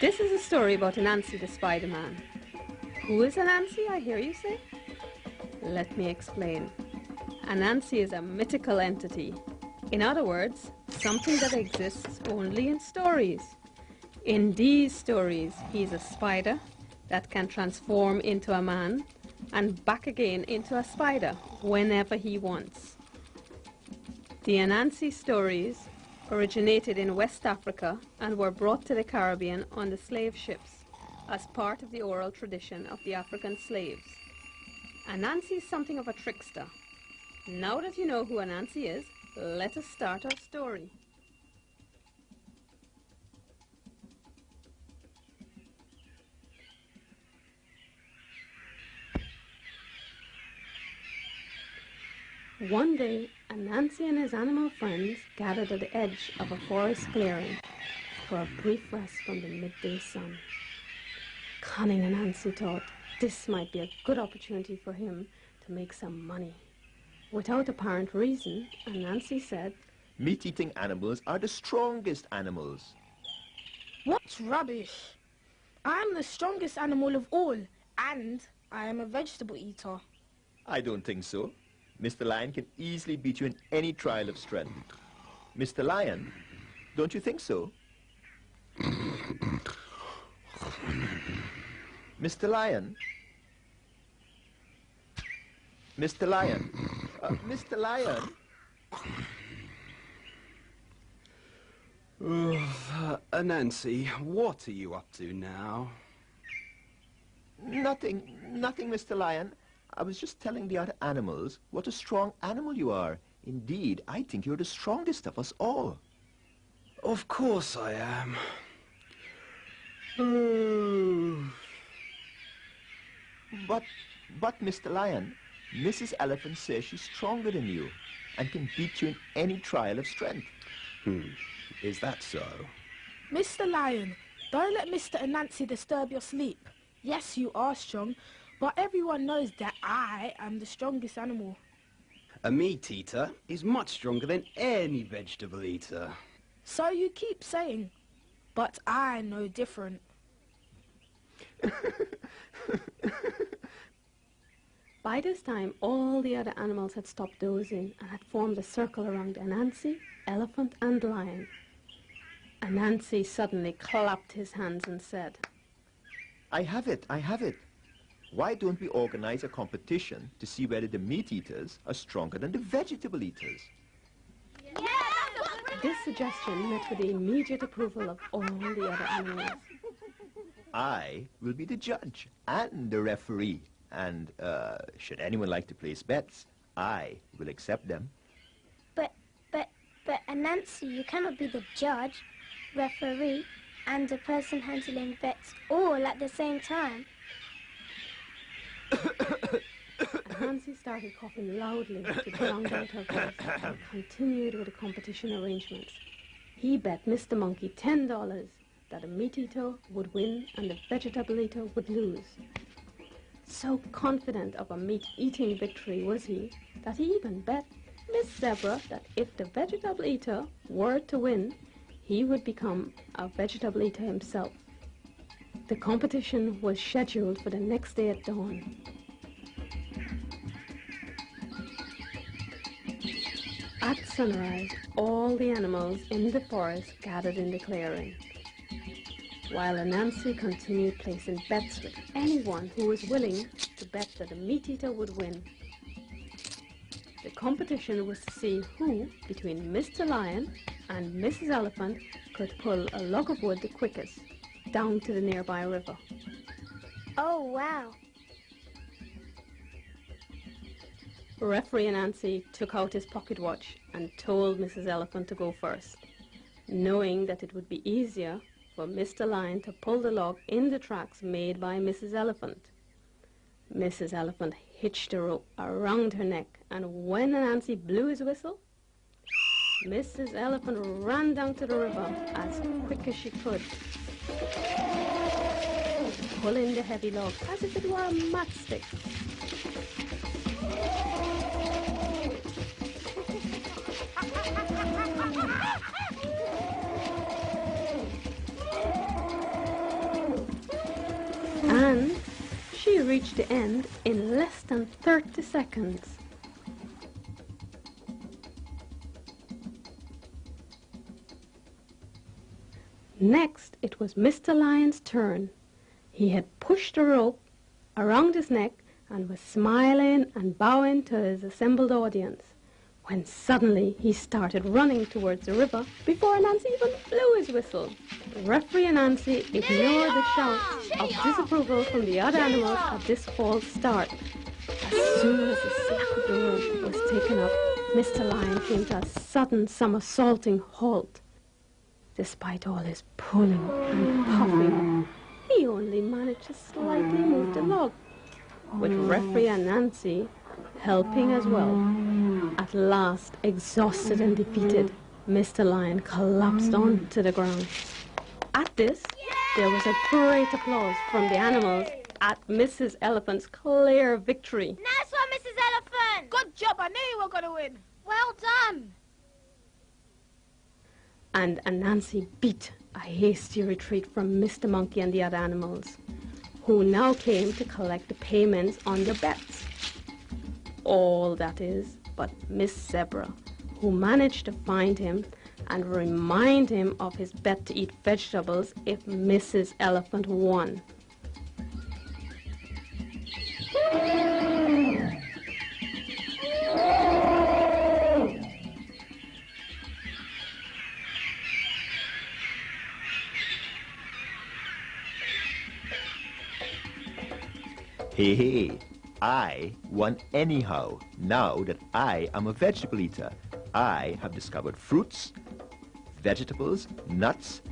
This is a story about Anansi the Spider-Man. Who is Anansi, I hear you say? Let me explain. Anansi is a mythical entity. In other words, something that exists only in stories. In these stories, he's a spider that can transform into a man and back again into a spider whenever he wants. The Anansi stories originated in West Africa and were brought to the Caribbean on the slave ships as part of the oral tradition of the African slaves. Anansi is something of a trickster. Now that you know who Anansi is, let us start our story. One day, Anansi and his animal friends gathered at the edge of a forest clearing for a brief rest from the midday sun. Cunning Anansi thought this might be a good opportunity for him to make some money. Without apparent reason, Anansi said, "Meat-eating animals are the strongest animals." What's rubbish? I'm the strongest animal of all, and I am a vegetable eater. I don't think so. Mr. Lion can easily beat you in any trial of strength. Mr. Lion, don't you think so? Mr. Lion? Mr. Lion? Mr. Lion? Anansi, what are you up to now? Nothing, Mr. Lion. I was just telling the other animals what a strong animal you are. Indeed, I think you're the strongest of us all. Of course I am. But, Mr. Lion, Mrs. Elephant says she's stronger than you and can beat you in any trial of strength. Is that so? Mr. Lion, don't let Mr. Anansi disturb your sleep. Yes, you are strong, but everyone knows that I am the strongest animal. A meat eater is much stronger than any vegetable eater. So you keep saying, but I know different. By this time, all the other animals had stopped dozing and had formed a circle around Anansi, Elephant and Lion. Anansi suddenly clapped his hands and said, I have it. Why don't we organize a competition to see whether the meat eaters are stronger than the vegetable eaters? This suggestion met with the immediate approval of all the other animals. I will be the judge and the referee. And should anyone like to place bets, I will accept them. But Anansi, you cannot be the judge, referee, and the person handling bets all at the same time. Anansi started coughing loudly to drown out her voice and continued with the competition arrangements. He bet Mr. Monkey $10 that a meat eater would win and the vegetable eater would lose. So confident of a meat-eating victory was he that he even bet Miss Zebra that if the vegetable eater were to win, he would become a vegetable eater himself. The competition was scheduled for the next day at dawn. At sunrise, all the animals in the forest gathered in the clearing, while Anansi continued placing bets with anyone who was willing to bet that the meat eater would win. The competition was to see who, between Mr. Lion and Mrs. Elephant, could pull a log of wood the quickest down to the nearby river. Oh, wow. Referee Anansi took out his pocket watch and told Mrs. Elephant to go first, knowing that it would be easier for Mr. Lion to pull the log in the tracks made by Mrs. Elephant. Mrs. Elephant hitched a rope around her neck, and when Anansi blew his whistle, Mrs. Elephant ran down to the river as quick as she could, pulling the heavy log as if it were a matchstick. she reached the end in less than 30 seconds. Next, it was Mr. Lion's turn. He had pushed the rope around his neck and was smiling and bowing to his assembled audience, when suddenly he started running towards the river before Anansi even blew his whistle. Referee Anansi ignored the shouts of disapproval from the other animals at this false start. As soon as the slack of the rope was taken up, Mr. Lion came to a sudden somersaulting halt. Despite all his pulling and puffing, he only managed to slightly move the log, with referee Anansi helping as well. At last, exhausted and defeated, Mr. Lion collapsed onto the ground. At this, there was a great applause from the animals at Mrs. Elephant's clear victory. Nice one, Mrs. Elephant! Good job, I knew you were going to win. Well done! And Anansi beat a hasty retreat from Mr. Monkey and the other animals, who now came to collect the payments on their bets. All, that is, but Miss Zebra, who managed to find him and remind him of his bet to eat vegetables if Mrs. Elephant won. Hey, hey, I won anyhow, now that I am a vegetable eater. I have discovered fruits, vegetables, nuts,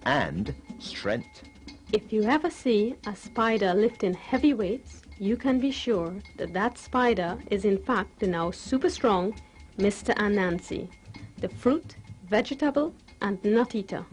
and strength. If you ever see a spider lifting heavy weights, you can be sure that that spider is in fact the now super strong Mr. Anansi, the fruit, vegetable, and nut eater.